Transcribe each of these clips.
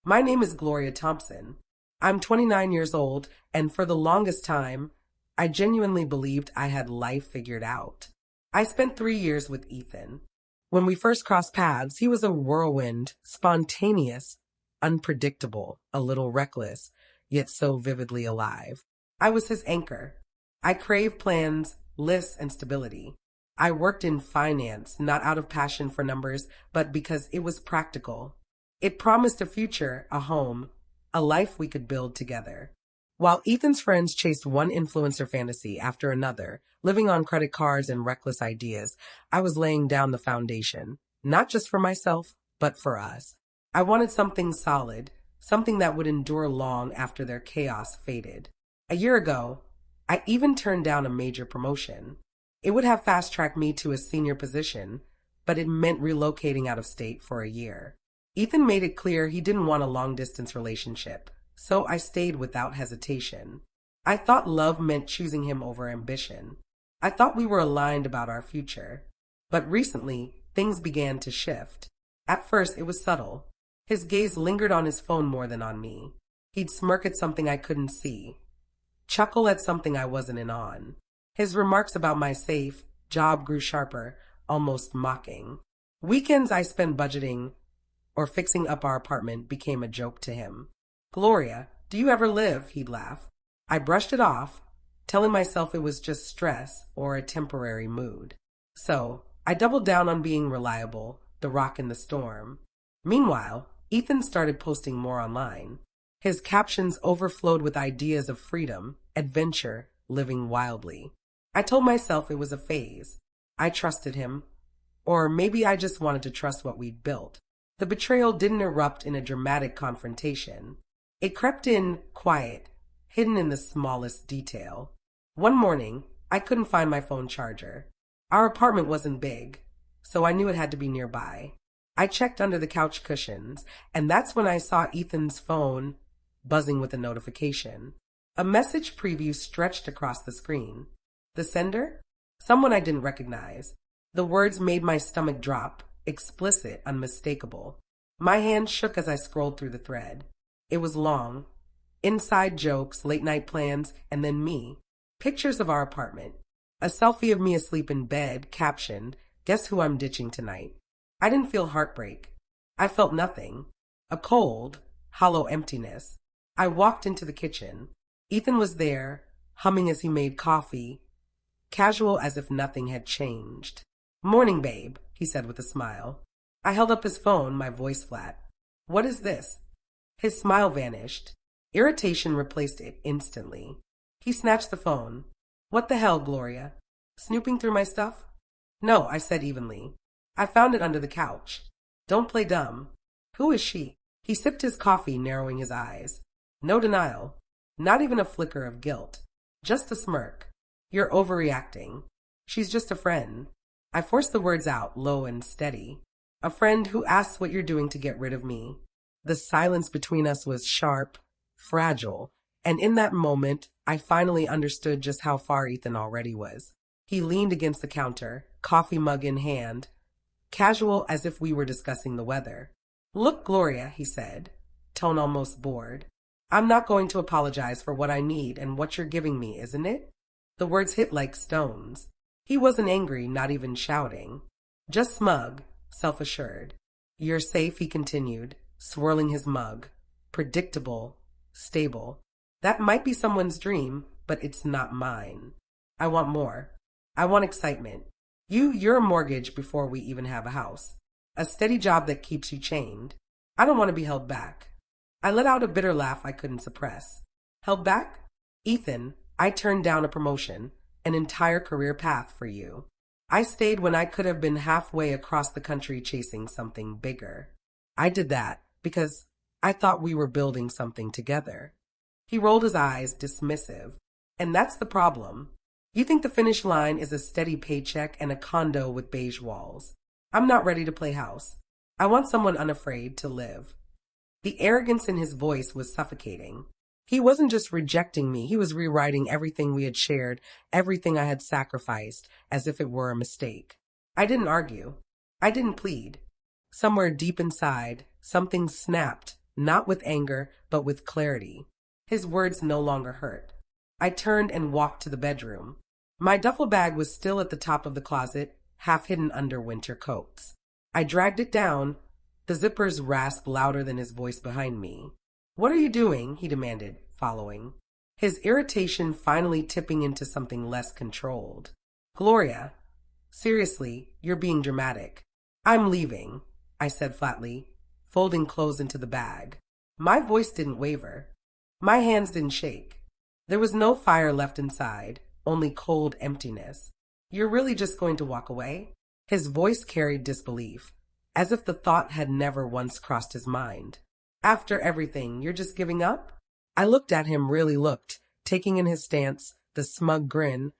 My name is Gloria Thompson. I'm 29 years old, and for the longest time, I genuinely believed I had life figured out. I spent 3 years with Ethan. When we first crossed paths, he was a whirlwind, spontaneous, unpredictable, a little reckless, yet so vividly alive. I was his anchor. I craved plans, lists, and stability. I worked in finance, not out of passion for numbers, but because it was practical. It promised a future, a home, a life we could build together. While Ethan's friends chased one influencer fantasy after another, living on credit cards and reckless ideas, I was laying down the foundation, not just for myself, but for us. I wanted something solid, something that would endure long after their chaos faded. A year ago, I even turned down a major promotion. It would have fast-tracked me to a senior position, but it meant relocating out of state for a year. Ethan made it clear he didn't want a long-distance relationship, so I stayed without hesitation. I thought love meant choosing him over ambition. I thought we were aligned about our future. But recently, things began to shift. At first, it was subtle. His gaze lingered on his phone more than on me. He'd smirk at something I couldn't see, chuckle at something I wasn't in on. His remarks about my safe job grew sharper, almost mocking. Weekends I spent budgeting or fixing up our apartment became a joke to him. "Gloria, do you ever live?" he'd laugh. I brushed it off, telling myself it was just stress or a temporary mood. So, I doubled down on being reliable, the rock in the storm. Meanwhile, Ethan started posting more online. His captions overflowed with ideas of freedom, adventure, living wildly. I told myself it was a phase. I trusted him. Or maybe I just wanted to trust what we'd built. The betrayal didn't erupt in a dramatic confrontation. It crept in quiet, hidden in the smallest detail. One morning, I couldn't find my phone charger. Our apartment wasn't big, so I knew it had to be nearby. I checked under the couch cushions, and that's when I saw Ethan's phone buzzing with a notification. A message preview stretched across the screen. The sender? Someone I didn't recognize. The words made my stomach drop, explicit, unmistakable. My hand shook as I scrolled through the thread. It was long. Inside jokes, late-night plans, and then me. Pictures of our apartment. A selfie of me asleep in bed, captioned, "Guess who I'm ditching tonight." I didn't feel heartbreak. I felt nothing. A cold, hollow emptiness. I walked into the kitchen. Ethan was there, humming as he made coffee, casual as if nothing had changed. "Morning, babe," he said with a smile. I held up his phone, my voice flat. "What is this?" His smile vanished. Irritation replaced it instantly. He snatched the phone. "What the hell, Gloria? Snooping through my stuff?" "No," I said evenly. "I found it under the couch. Don't play dumb. Who is she?" He sipped his coffee, narrowing his eyes. No denial. Not even a flicker of guilt. Just a smirk. "You're overreacting. She's just a friend." I forced the words out, low and steady. "A friend who asks what you're doing to get rid of me." The silence between us was sharp, fragile, and in that moment, I finally understood just how far Ethan already was. He leaned against the counter, coffee mug in hand, casual as if we were discussing the weather. "Look, Gloria," he said, tone almost bored. "I'm not going to apologize for what I need and what you're giving me, isn't it?" The words hit like stones. He wasn't angry, not even shouting. Just smug, self-assured. "You're safe," he continued, swirling his mug. "Predictable, stable. That might be someone's dream, but it's not mine. I want more. I want excitement. You're a mortgage before we even have a house. A steady job that keeps you chained. I don't want to be held back." I let out a bitter laugh I couldn't suppress. "Held back? Ethan, I turned down a promotion, an entire career path for you. I stayed when I could have been halfway across the country chasing something bigger. I did that because I thought we were building something together." He rolled his eyes, dismissive. "And that's the problem. You think the finish line is a steady paycheck and a condo with beige walls. I'm not ready to play house. I want someone unafraid to live." The arrogance in his voice was suffocating. He wasn't just rejecting me, he was rewriting everything we had shared, everything I had sacrificed, as if it were a mistake. I didn't argue. I didn't plead. Somewhere deep inside, something snapped, not with anger, but with clarity. His words no longer hurt. I turned and walked to the bedroom. My duffel bag was still at the top of the closet, half hidden under winter coats. I dragged it down. The zippers rasped louder than his voice behind me. "What are you doing?" he demanded, following, his irritation finally tipping into something less controlled. "Gloria, seriously, you're being dramatic." "I'm leaving," I said flatly, folding clothes into the bag. My voice didn't waver. My hands didn't shake. There was no fire left inside, only cold emptiness. "You're really just going to walk away?" His voice carried disbelief, as if the thought had never once crossed his mind. "After everything, you're just giving up?" I looked at him, really looked, taking in his stance, the smug grin,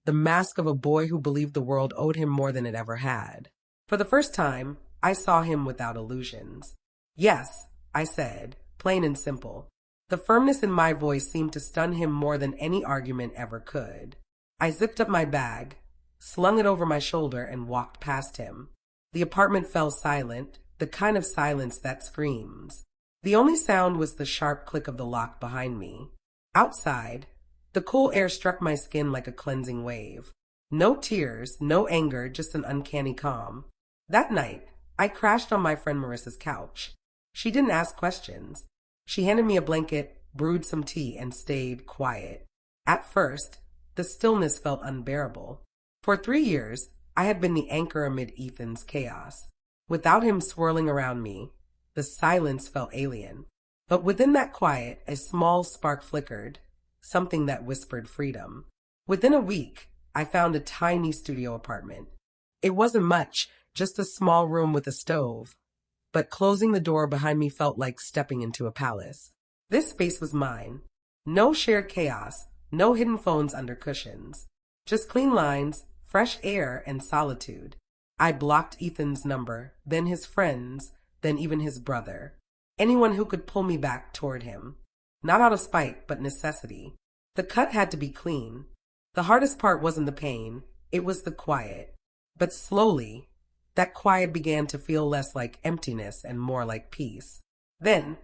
the mask of a boy who believed the world owed him more than it ever had. For the first time, I saw him without illusions. "Yes," I said, plain and simple. The firmness in my voice seemed to stun him more than any argument ever could. I zipped up my bag, slung it over my shoulder, and walked past him. The apartment fell silent, the kind of silence that screams. The only sound was the sharp click of the lock behind me. Outside, the cool air struck my skin like a cleansing wave. No tears, no anger, just an uncanny calm. That night, I crashed on my friend Marissa's couch. She didn't ask questions. She handed me a blanket, brewed some tea, and stayed quiet. At first, the stillness felt unbearable. For 3 years, I had been the anchor amid Ethan's chaos. Without him swirling around me, the silence felt alien. But within that quiet, a small spark flickered, something that whispered freedom. Within a week, I found a tiny studio apartment. It wasn't much, just a small room with a stove. But closing the door behind me felt like stepping into a palace. This space was mine. No shared chaos, no hidden phones under cushions. Just clean lines, fresh air, and solitude. I blocked Ethan's number, then his friends, then even his brother. Anyone who could pull me back toward him. Not out of spite, but necessity. The cut had to be clean. The hardest part wasn't the pain, it was the quiet. But slowly, that quiet began to feel less like emptiness and more like peace. Then,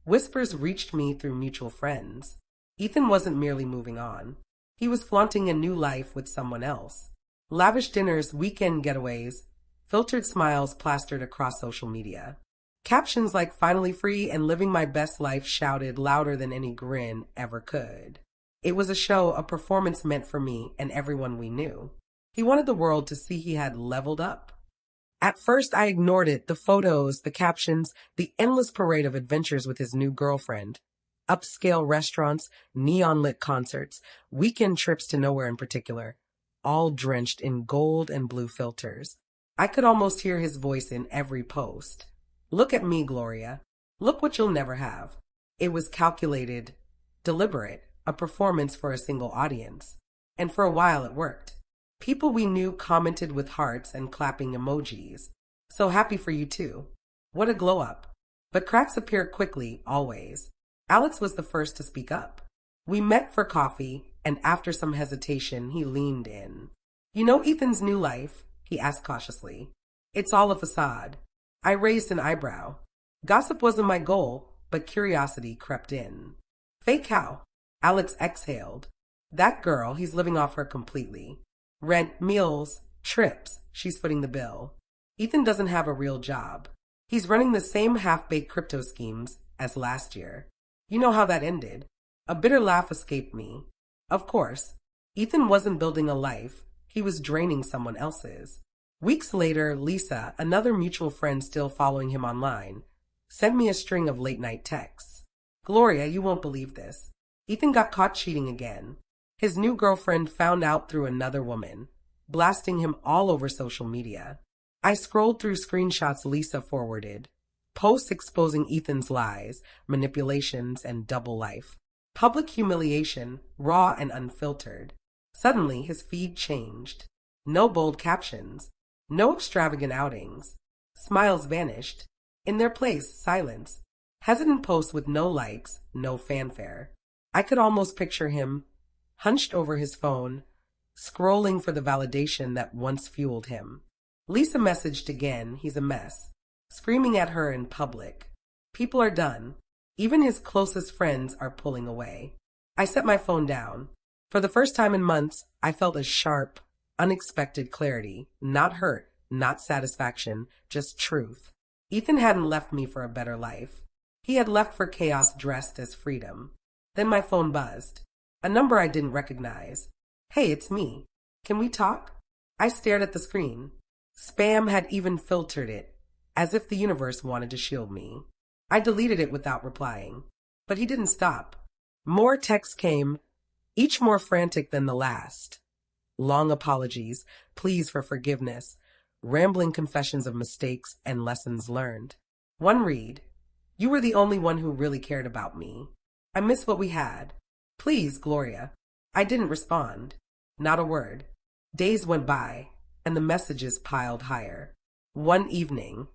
whispers reached me through mutual friends. Ethan wasn't merely moving on. He was flaunting a new life with someone else. Lavish dinners, weekend getaways, filtered smiles plastered across social media. Captions like "finally free" and "living my best life" shouted louder than any grin ever could. It was a show, a performance meant for me and everyone we knew. He wanted the world to see he had leveled up. At first, I ignored it, the photos, the captions, the endless parade of adventures with his new girlfriend. Upscale restaurants, neon-lit concerts, weekend trips to nowhere in particular, all drenched in gold and blue filters. I could almost hear his voice in every post. "Look at me, Gloria. Look what you'll never have." It was calculated, deliberate, a performance for a single audience. And for a while it worked. People we knew commented with hearts and clapping emojis. "So happy for you too." What a glow up. But cracks appeared quickly, always. Alex was the first to speak up. We met for coffee, and after some hesitation, he leaned in. "You know Ethan's new life?" he asked cautiously. "It's all a facade." I raised an eyebrow. Gossip wasn't my goal, but curiosity crept in. "Fake how?" Alex exhaled. "That girl, he's living off her completely. Rent, meals, trips, she's footing the bill. Ethan doesn't have a real job. He's running the same half-baked crypto schemes as last year. You know how that ended." A bitter laugh escaped me. Of course, Ethan wasn't building a life. He was draining someone else's. Weeks later, Lisa, another mutual friend still following him online, sent me a string of late-night texts. "Gloria, you won't believe this. Ethan got caught cheating again. His new girlfriend found out through another woman, blasting him all over social media." I scrolled through screenshots Lisa forwarded, posts exposing Ethan's lies, manipulations, and double life. Public humiliation, raw and unfiltered. Suddenly, his feed changed. No bold captions. No extravagant outings. Smiles vanished. In their place, silence. Hesitant posts with no likes, no fanfare. I could almost picture him, hunched over his phone, scrolling for the validation that once fueled him. Lisa messaged again, "He's a mess," screaming at her in public. People are done. Even his closest friends are pulling away. I set my phone down. For the first time in months, I felt a sharp, unexpected clarity. Not hurt, not satisfaction, just truth. Ethan hadn't left me for a better life. He had left for chaos dressed as freedom. Then my phone buzzed. A number I didn't recognize. Hey, it's me. Can we talk? I stared at the screen. Spam had even filtered it, as if the universe wanted to shield me. I deleted it without replying. But he didn't stop. More texts came, each more frantic than the last. Long apologies, pleas for forgiveness, rambling confessions of mistakes and lessons learned. One read, "You were the only one who really cared about me. I miss what we had. Please, Gloria." I didn't respond. Not a word. Days went by, and the messages piled higher. One evening,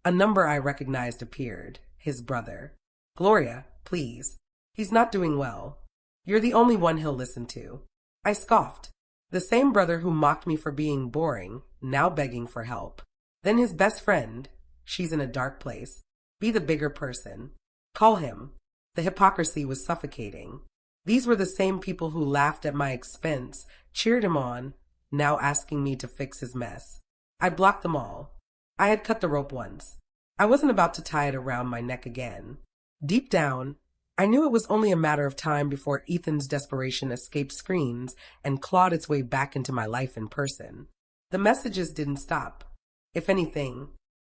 a number I recognized appeared, his brother. "Gloria, please. He's not doing well. You're the only one he'll listen to." I scoffed. The same brother who mocked me for being boring, now begging for help. Then his best friend, "She's in a dark place. Be the bigger person. Call him." The hypocrisy was suffocating. These were the same people who laughed at my expense, cheered him on, now asking me to fix his mess. I blocked them all. I had cut the rope once. I wasn't about to tie it around my neck again. Deep down, I knew it was only a matter of time before Ethan's desperation escaped screens and clawed its way back into my life in person. The messages didn't stop. If anything,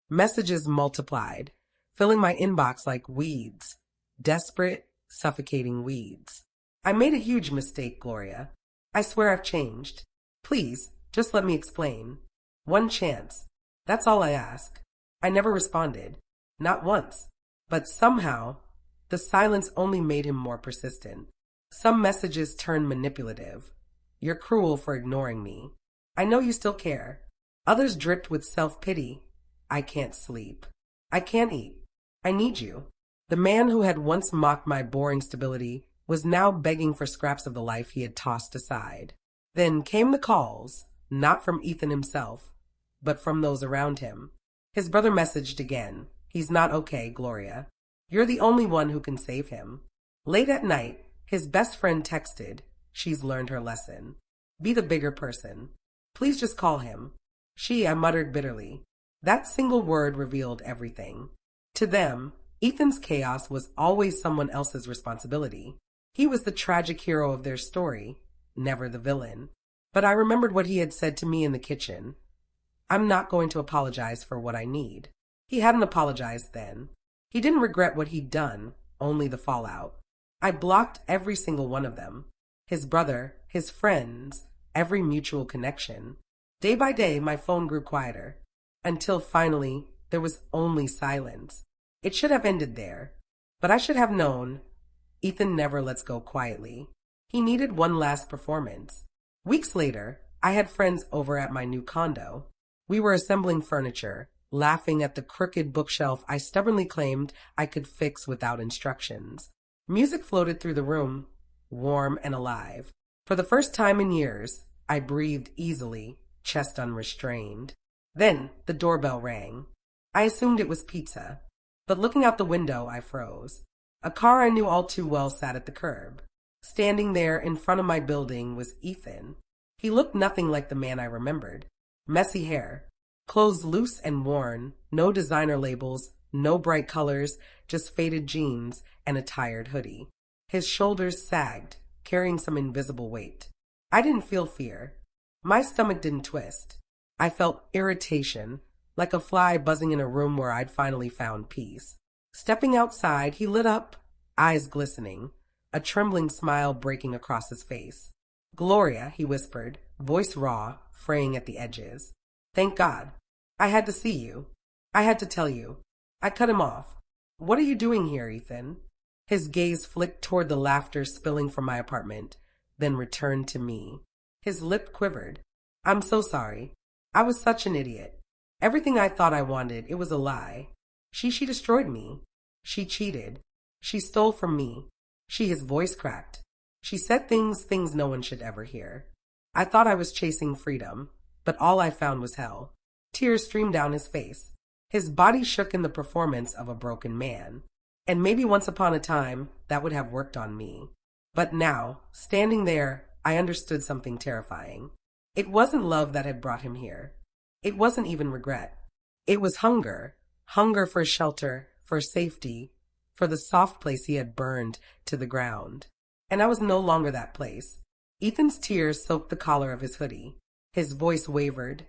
messages multiplied, filling my inbox like weeds. Desperate, suffocating weeds. I made a huge mistake, Gloria. I swear I've changed. Please, just let me explain. One chance. That's all I ask. I never responded. Not once. But somehow, the silence only made him more persistent. Some messages turned manipulative. "You're cruel for ignoring me. I know you still care." Others dripped with self-pity. "I can't sleep. I can't eat. I need you." The man who had once mocked my boring stability was now begging for scraps of the life he had tossed aside. Then came the calls, not from Ethan himself, but from those around him. His brother messaged again. "He's not okay, Gloria. You're the only one who can save him." Late at night, his best friend texted, "She's learned her lesson. Be the bigger person. Please just call him." I muttered bitterly. That single word revealed everything. To them, Ethan's chaos was always someone else's responsibility. He was the tragic hero of their story, never the villain. But I remembered what he had said to me in the kitchen. "I'm not going to apologize for what I need." He hadn't apologized then. He didn't regret what he'd done, only the fallout. I blocked every single one of them. His brother, his friends, every mutual connection. Day by day, my phone grew quieter. Until finally, there was only silence. It should have ended there. But I should have known. Ethan never lets go quietly. He needed one last performance. Weeks later, I had friends over at my new condo. We were assembling furniture, laughing at the crooked bookshelf I stubbornly claimed I could fix without instructions. Music floated through the room, warm and alive. For the first time in years, I breathed easily, chest unrestrained. Then the doorbell rang. I assumed it was pizza, but looking out the window, I froze. A car I knew all too well sat at the curb. Standing there in front of my building was Ethan. He looked nothing like the man I remembered. Messy hair, clothes loose and worn, no designer labels, no bright colors, just faded jeans and a tired hoodie. His shoulders sagged, carrying some invisible weight. I didn't feel fear. My stomach didn't twist. I felt irritation, like a fly buzzing in a room where I'd finally found peace. Stepping outside, he lit up, eyes glistening, a trembling smile breaking across his face. "Gloria," he whispered, voice raw, fraying at the edges. "Thank God. I had to see you. I had to tell you." I cut him off. "What are you doing here, Ethan?" His gaze flicked toward the laughter spilling from my apartment, then returned to me. His lip quivered. "I'm so sorry. I was such an idiot. Everything I thought I wanted, it was a lie. She destroyed me. She cheated. She stole from me. His voice cracked. She said things no one should ever hear. I thought I was chasing freedom, but all I found was hell." Tears streamed down his face. His body shook in the performance of a broken man. And maybe once upon a time, that would have worked on me. But now, standing there, I understood something terrifying. It wasn't love that had brought him here. It wasn't even regret. It was hunger. Hunger for shelter, for safety, for the soft place he had burned to the ground. And I was no longer that place. Ethan's tears soaked the collar of his hoodie. His voice wavered,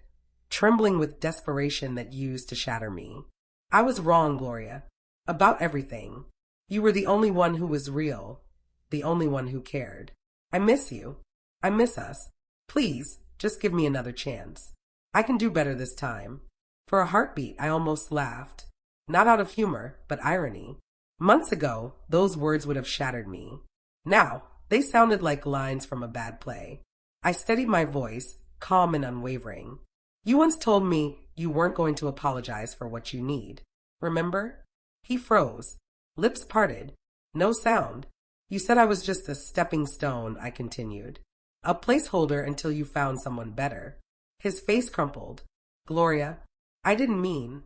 trembling with desperation that used to shatter me. I was wrong, Gloria. About everything. You were the only one who was real. The only one who cared. I miss you. I miss us. Please, just give me another chance. I can do better this time. For a heartbeat, I almost laughed. Not out of humor, but irony. Months ago, those words would have shattered me. Now, they sounded like lines from a bad play. I steadied my voice, calm and unwavering. You once told me you weren't going to apologize for what you need. Remember? He froze, lips parted, no sound. You said I was just a stepping stone, I continued. A placeholder until you found someone better. His face crumpled. Gloria, I didn't mean.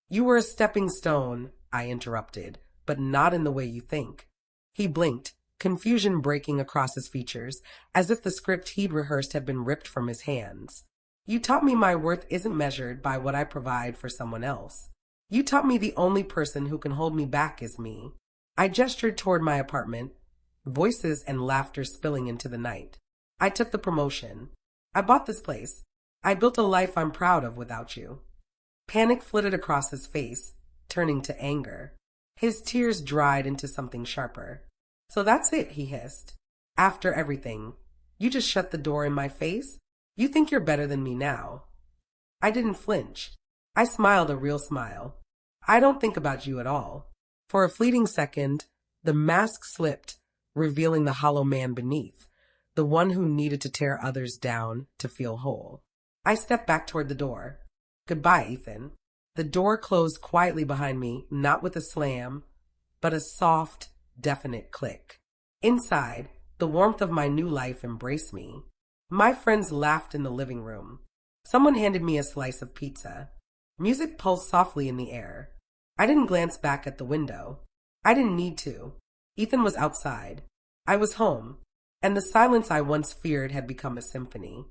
You were a stepping stone, I interrupted, but not in the way you think. He blinked, confusion breaking across his features, as if the script he'd rehearsed had been ripped from his hands. You taught me my worth isn't measured by what I provide for someone else. You taught me the only person who can hold me back is me. I gestured toward my apartment, voices and laughter spilling into the night. I took the promotion. I bought this place. I built a life I'm proud of without you. Panic flitted across his face, turning to anger. His tears dried into something sharper. So that's it, he hissed. After everything, you just shut the door in my face? You think you're better than me now. I didn't flinch. I smiled a real smile. I don't think about you at all. For a fleeting second, the mask slipped, revealing the hollow man beneath, the one who needed to tear others down to feel whole. I stepped back toward the door. Goodbye, Ethan. The door closed quietly behind me, not with a slam, but a soft, definite click. Inside, the warmth of my new life embraced me. My friends laughed in the living room. Someone handed me a slice of pizza. Music pulsed softly in the air. I didn't glance back at the window. I didn't need to. Ethan was outside. I was home, and the silence I once feared had become a symphony.